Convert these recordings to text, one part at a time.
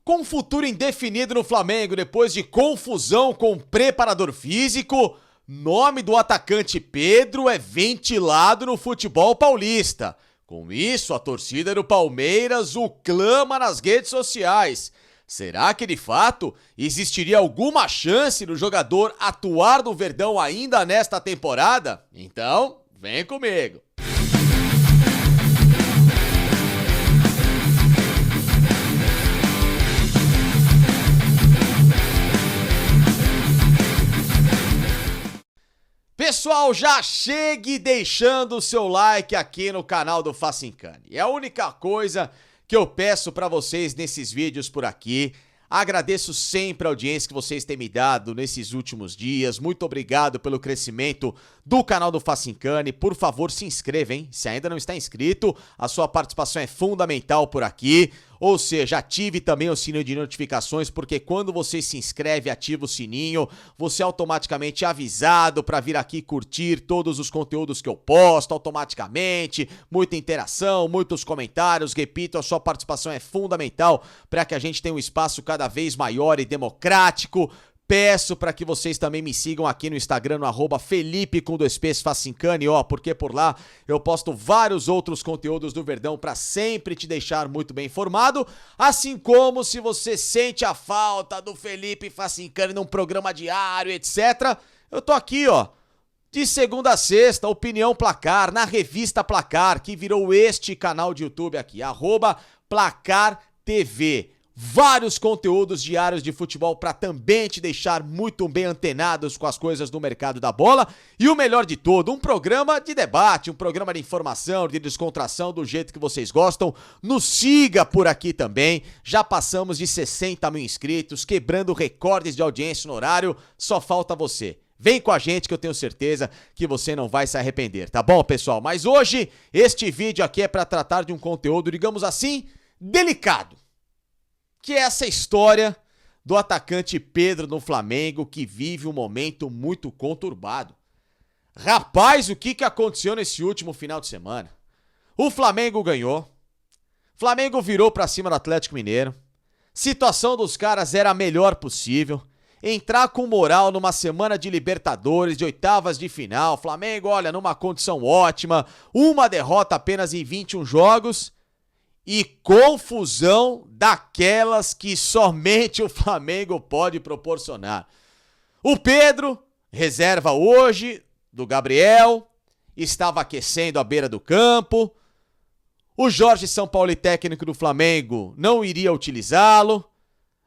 Com futuro indefinido no Flamengo depois de confusão com o preparador físico, nome do atacante Pedro é ventilado no futebol paulista. Com isso, a torcida do Palmeiras o clama nas redes sociais. Será que de fato existiria alguma chance do jogador atuar no Verdão ainda nesta temporada? Então, vem comigo. Pessoal, já chegue deixando o seu like aqui no canal do Facincani. É a única coisa que eu peço pra vocês nesses vídeos por aqui. Agradeço sempre a audiência que vocês têm me dado nesses últimos dias. Muito obrigado pelo crescimento do canal do Facincani. Por favor, se inscreva, hein? Se ainda não está inscrito, a sua participação é fundamental por aqui. Ou seja, ative também o sininho de notificações, porque quando você se inscreve e ativa o sininho, você é automaticamente avisado para vir aqui curtir todos os conteúdos que eu posto automaticamente. Muita interação, muitos comentários. Repito, a sua participação é fundamental para que a gente tenha um espaço cada vez maior e democrático. Peço para que vocês também me sigam aqui no Instagram, no @Felipe_Facincani, porque por lá eu posto vários outros conteúdos do Verdão para sempre te deixar muito bem informado, assim como se você sente a falta do Felipe Facincani num programa diário, etc. Eu tô aqui, de segunda a sexta, Opinião Placar, na revista Placar, que virou este canal de YouTube aqui, @Placar TV. Vários conteúdos diários de futebol para também te deixar muito bem antenados com as coisas do mercado da bola. E o melhor de tudo, um programa de debate, um programa de informação, de descontração, do jeito que vocês gostam. Nos siga por aqui também. Já passamos de 60 mil inscritos, quebrando recordes de audiência no horário. Só falta você. Vem com a gente que eu tenho certeza que você não vai se arrepender, tá bom, pessoal? Mas hoje, este vídeo aqui é para tratar de um conteúdo, digamos assim, delicado. Que é essa história do atacante Pedro no Flamengo, que vive um momento muito conturbado. Rapaz, o que aconteceu nesse último final de semana? O Flamengo ganhou, Flamengo virou pra cima do Atlético Mineiro, situação dos caras era a melhor possível, entrar com moral numa semana de Libertadores, de oitavas de final, Flamengo, olha, numa condição ótima, uma derrota apenas em 21 jogos... E confusão daquelas que somente o Flamengo pode proporcionar. O Pedro, reserva hoje do Gabriel, estava aquecendo à beira do campo. O Jorge Sampaoli, técnico do Flamengo, não iria utilizá-lo.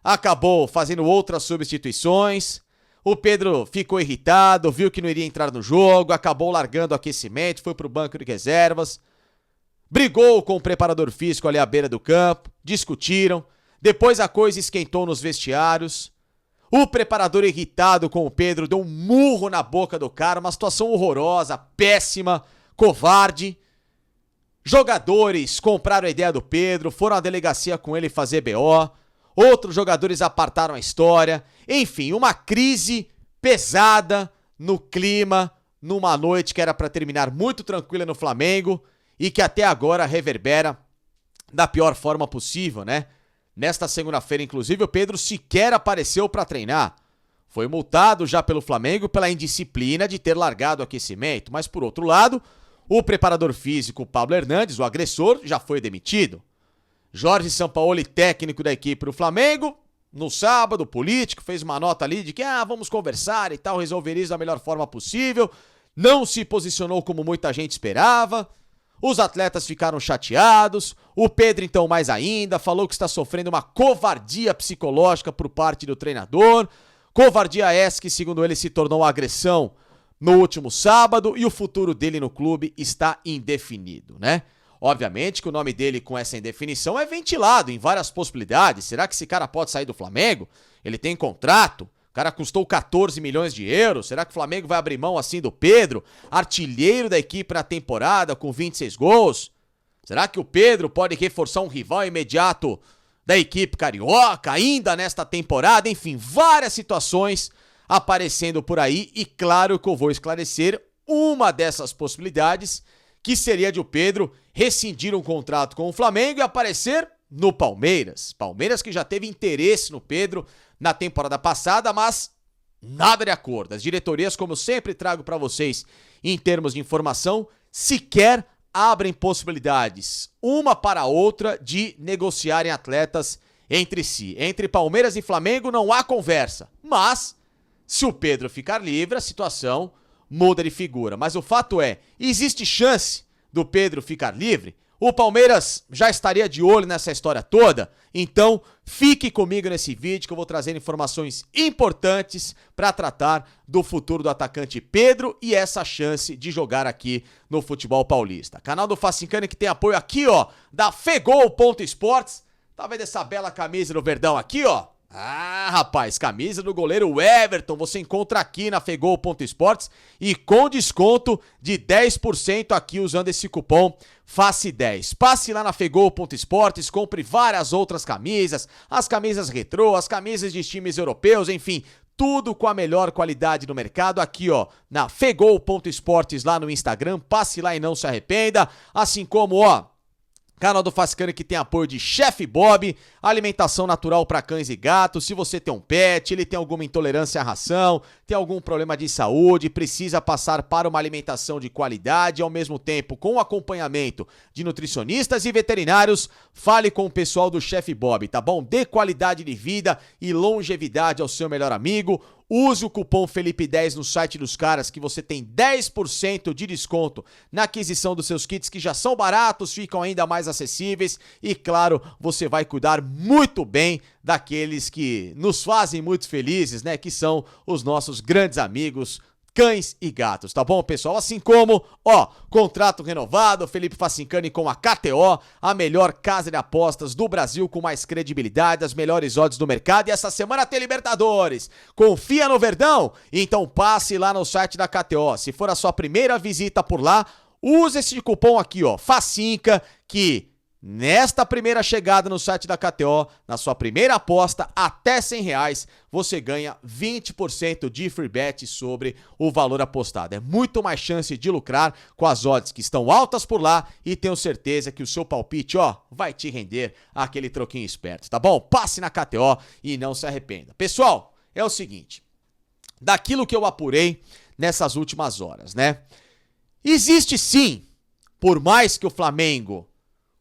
Acabou fazendo outras substituições. O Pedro ficou irritado, viu que não iria entrar no jogo, acabou largando o aquecimento, foi para o banco de reservas. Brigou com o preparador físico ali à beira do campo, discutiram, depois a coisa esquentou nos vestiários. O preparador irritado com o Pedro deu um murro na boca do cara, uma situação horrorosa, péssima, covarde. Jogadores compraram a ideia do Pedro, foram à delegacia com ele fazer BO, outros jogadores apartaram a história, enfim, uma crise pesada no clima, numa noite que era para terminar muito tranquila no Flamengo, e que até agora reverbera da pior forma possível, né? Nesta segunda-feira, inclusive, o Pedro sequer apareceu para treinar. Foi multado já pelo Flamengo pela indisciplina de ter largado o aquecimento, mas por outro lado, o preparador físico Pablo Hernandes, o agressor, já foi demitido. Jorge Sampaoli, técnico da equipe do Flamengo, no sábado, político, fez uma nota ali de que vamos conversar e tal, resolver isso da melhor forma possível. Não se posicionou como muita gente esperava. Os atletas ficaram chateados, o Pedro então mais ainda, falou que está sofrendo uma covardia psicológica por parte do treinador, covardia essa que segundo ele se tornou agressão no último sábado e o futuro dele no clube está indefinido, né? Obviamente que o nome dele com essa indefinição é ventilado em várias possibilidades, será que esse cara pode sair do Flamengo? Ele tem contrato? O cara custou 14 milhões de euros. Será que o Flamengo vai abrir mão assim do Pedro? Artilheiro da equipe na temporada com 26 gols. Será que o Pedro pode reforçar um rival imediato da equipe carioca ainda nesta temporada? Enfim, várias situações aparecendo por aí. E claro que eu vou esclarecer uma dessas possibilidades, que seria de o Pedro rescindir um contrato com o Flamengo e aparecer no Palmeiras. Palmeiras que já teve interesse no Pedro na temporada passada, mas nada de acordo. As diretorias, como eu sempre trago para vocês em termos de informação, sequer abrem possibilidades, uma para a outra, de negociarem atletas entre si. Entre Palmeiras e Flamengo não há conversa, mas se o Pedro ficar livre, a situação muda de figura. Mas o fato é, existe chance do Pedro ficar livre? O Palmeiras já estaria de olho nessa história toda? Então, fique comigo nesse vídeo que eu vou trazer informações importantes para tratar do futuro do atacante Pedro e essa chance de jogar aqui no futebol paulista. Canal do Facincani que tem apoio aqui, ó, da Fegol.esportes. Tá vendo essa bela camisa do Verdão aqui, ó? Ah, rapaz, camisa do goleiro Everton, você encontra aqui na Fegol.esportes e com desconto de 10% aqui usando esse cupom FACE10. Passe lá na Fegol.esportes, compre várias outras camisas, as camisas retrô, as camisas de times europeus, enfim, tudo com a melhor qualidade do mercado aqui, ó, na Fegol.esportes lá no Instagram. Passe lá e não se arrependa, assim como, ó, canal do Facincani que tem apoio de Chef Bob, alimentação natural para cães e gatos. Se você tem um pet, ele tem alguma intolerância à ração, tem algum problema de saúde, precisa passar para uma alimentação de qualidade, ao mesmo tempo com acompanhamento de nutricionistas e veterinários, fale com o pessoal do Chef Bob, tá bom? Dê qualidade de vida e longevidade ao seu melhor amigo. Use o cupom Felipe10 no site dos caras que você tem 10% de desconto na aquisição dos seus kits que já são baratos, ficam ainda mais acessíveis e, claro, você vai cuidar muito bem daqueles que nos fazem muito felizes, né? Que são os nossos grandes amigos, cães e gatos, tá bom, pessoal? Assim como, ó, contrato renovado, Felipe Facincani com a KTO, a melhor casa de apostas do Brasil com mais credibilidade, as melhores odds do mercado, e essa semana tem Libertadores. Confia no Verdão? Então passe lá no site da KTO. Se for a sua primeira visita por lá, use esse cupom aqui, ó, FACINCA, que nesta primeira chegada no site da KTO, na sua primeira aposta, até R$100, você ganha 20% de free bet sobre o valor apostado. É muito mais chance de lucrar com as odds que estão altas por lá e tenho certeza que o seu palpite, ó, vai te render aquele troquinho esperto, tá bom? Passe na KTO e não se arrependa. Pessoal, é o seguinte, daquilo que eu apurei nessas últimas horas, né? Existe sim, por mais que o Flamengo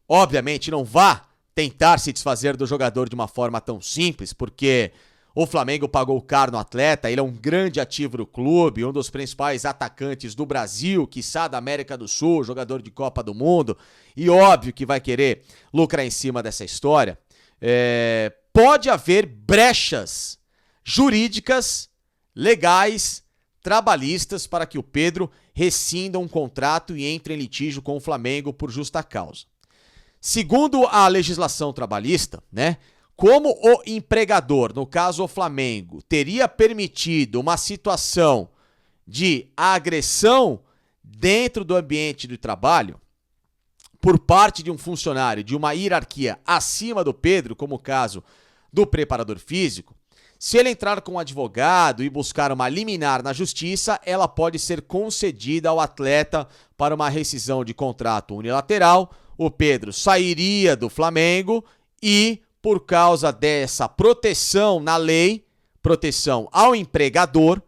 obviamente não vá tentar se desfazer do jogador de uma forma tão simples, porque o Flamengo pagou caro no atleta, ele é um grande ativo do clube, um dos principais atacantes do Brasil, quiçá da América do Sul, jogador de Copa do Mundo, e óbvio que vai querer lucrar em cima dessa história. Pode haver brechas jurídicas, legais, trabalhistas para que o Pedro rescinda um contrato e entre em litígio com o Flamengo por justa causa. Segundo a legislação trabalhista, né, como o empregador, no caso o Flamengo, teria permitido uma situação de agressão dentro do ambiente de trabalho por parte de um funcionário de uma hierarquia acima do Pedro, como o caso do preparador físico, se ele entrar com um advogado e buscar uma liminar na justiça, ela pode ser concedida ao atleta para uma rescisão de contrato unilateral. O Pedro sairia do Flamengo e, por causa dessa proteção na lei, proteção ao empregador,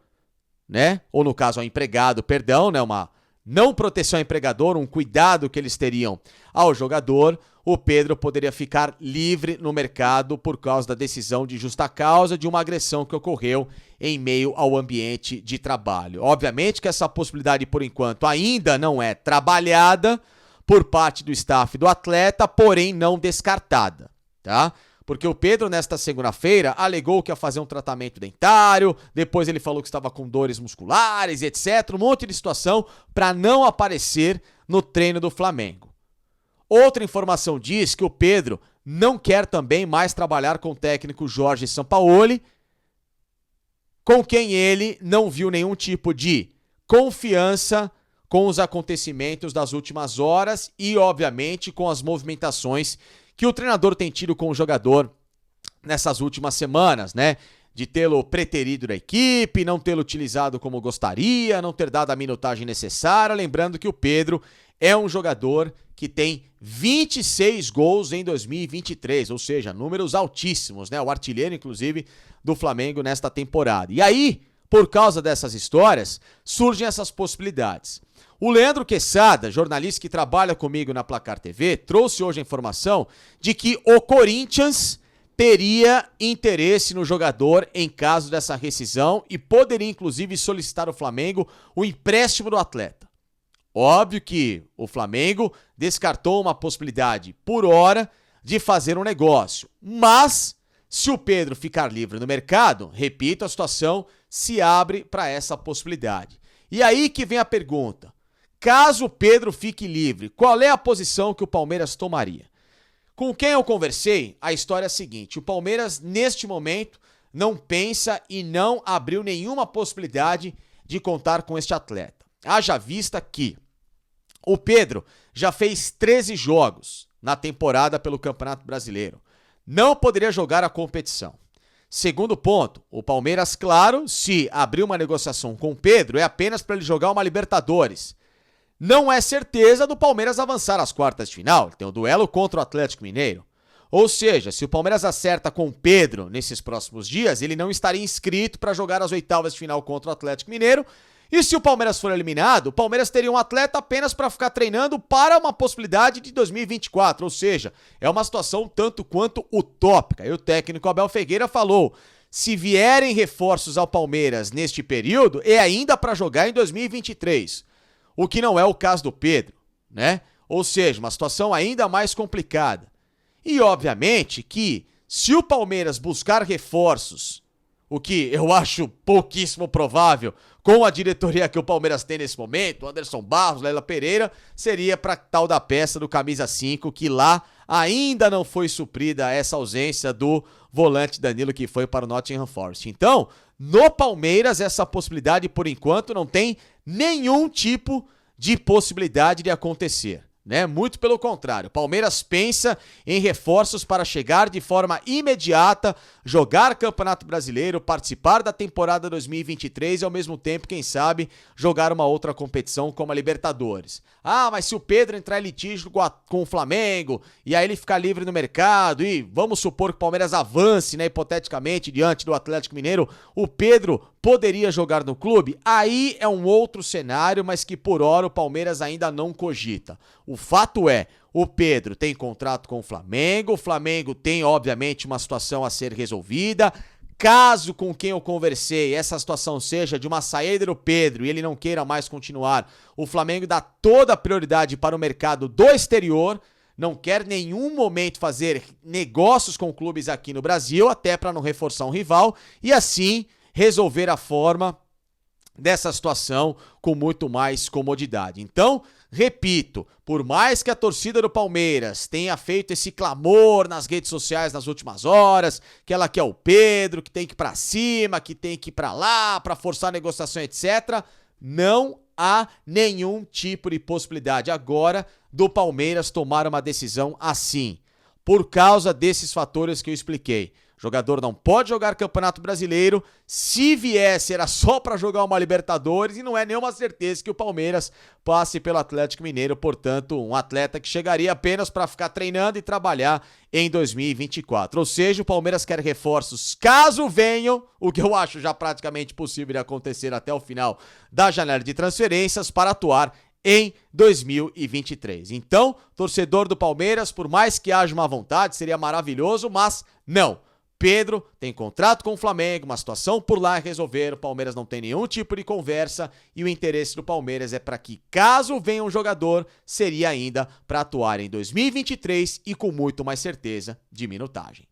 né? Ou no caso ao empregado, perdão, né? Uma não proteção ao empregador, um cuidado que eles teriam ao jogador, o Pedro poderia ficar livre no mercado por causa da decisão de justa causa de uma agressão que ocorreu em meio ao ambiente de trabalho. Obviamente que essa possibilidade, por enquanto, ainda não é trabalhada por parte do staff do atleta, porém não descartada, tá? Porque o Pedro, nesta segunda-feira, alegou que ia fazer um tratamento dentário, depois ele falou que estava com dores musculares, etc. Um monte de situação para não aparecer no treino do Flamengo. Outra informação diz que o Pedro não quer também mais trabalhar com o técnico Jorge Sampaoli, com quem ele não viu nenhum tipo de confiança com os acontecimentos das últimas horas e, obviamente, com as movimentações que o treinador tem tido com o jogador nessas últimas semanas, né? De tê-lo preterido da equipe, não tê-lo utilizado como gostaria, não ter dado a minutagem necessária. Lembrando que o Pedro é um jogador que tem 26 gols em 2023, ou seja, números altíssimos, né? O artilheiro, inclusive, do Flamengo nesta temporada. E aí, por causa dessas histórias, surgem essas possibilidades. O Leandro Quesada, jornalista que trabalha comigo na Placar TV, trouxe hoje a informação de que o Corinthians teria interesse no jogador em caso dessa rescisão e poderia, inclusive, solicitar ao Flamengo o empréstimo do atleta. Óbvio que o Flamengo descartou uma possibilidade por hora de fazer um negócio, mas se o Pedro ficar livre no mercado, repito, a situação se abre para essa possibilidade. E aí que vem a pergunta: caso o Pedro fique livre, qual é a posição que o Palmeiras tomaria? Com quem eu conversei, a história é a seguinte: o Palmeiras, neste momento, não pensa e não abriu nenhuma possibilidade de contar com este atleta. Haja vista que o Pedro já fez 13 jogos na temporada pelo Campeonato Brasileiro. Não poderia jogar a competição. Segundo ponto, o Palmeiras, claro, se abrir uma negociação com o Pedro, é apenas para ele jogar uma Libertadores. Não é certeza do Palmeiras avançar às quartas de final. Tem o duelo contra o Atlético Mineiro. Ou seja, se o Palmeiras acerta com o Pedro nesses próximos dias, ele não estaria inscrito para jogar as oitavas de final contra o Atlético Mineiro. E se o Palmeiras for eliminado, o Palmeiras teria um atleta apenas para ficar treinando para uma possibilidade de 2024. Ou seja, é uma situação tanto quanto utópica. E o técnico Abel Ferreira falou: se vierem reforços ao Palmeiras neste período, é ainda para jogar em 2023. O que não é o caso do Pedro, né? Ou seja, uma situação ainda mais complicada. E obviamente que se o Palmeiras buscar reforços, o que eu acho pouquíssimo provável, com a diretoria que o Palmeiras tem nesse momento, Anderson Barros, Leila Pereira, seria para tal da peça do camisa 5, que lá ainda não foi suprida essa ausência do volante Danilo, que foi para o Nottingham Forest. Então, no Palmeiras, essa possibilidade, por enquanto, não tem nenhum tipo de possibilidade de acontecer, né? Muito pelo contrário, o Palmeiras pensa em reforços para chegar de forma imediata, jogar Campeonato Brasileiro, participar da temporada 2023 e ao mesmo tempo, quem sabe, jogar uma outra competição como a Libertadores. Ah, mas se o Pedro entrar em litígio com o Flamengo e aí ele ficar livre no mercado e vamos supor que o Palmeiras avance, né, hipoteticamente, diante do Atlético Mineiro, o Pedro poderia jogar no clube? Aí é um outro cenário, mas que por hora o Palmeiras ainda não cogita. O fato é, o Pedro tem contrato com o Flamengo tem, obviamente, uma situação a ser resolvida. Caso com quem eu conversei essa situação seja de uma saída do Pedro e ele não queira mais continuar, o Flamengo dá toda a prioridade para o mercado do exterior, não quer em nenhum momento fazer negócios com clubes aqui no Brasil, até para não reforçar um rival, e assim resolver a forma dessa situação com muito mais comodidade. Então, repito, por mais que a torcida do Palmeiras tenha feito esse clamor nas redes sociais nas últimas horas, que ela quer o Pedro, que tem que ir pra cima, que tem que ir pra lá, pra forçar a negociação, etc., não há nenhum tipo de possibilidade agora do Palmeiras tomar uma decisão assim, por causa desses fatores que eu expliquei. O jogador não pode jogar Campeonato Brasileiro, se viesse era só para jogar uma Libertadores e não é nenhuma certeza que o Palmeiras passe pelo Atlético Mineiro, portanto um atleta que chegaria apenas para ficar treinando e trabalhar em 2024. Ou seja, o Palmeiras quer reforços caso venham, o que eu acho já praticamente possível de acontecer até o final da janela de transferências para atuar em 2023. Então, torcedor do Palmeiras, por mais que haja uma vontade, seria maravilhoso, mas não. Pedro tem contrato com o Flamengo, uma situação por lá a resolver, o Palmeiras não tem nenhum tipo de conversa e o interesse do Palmeiras é para que, caso venha um jogador, seria ainda para atuar em 2023 e com muito mais certeza de minutagem.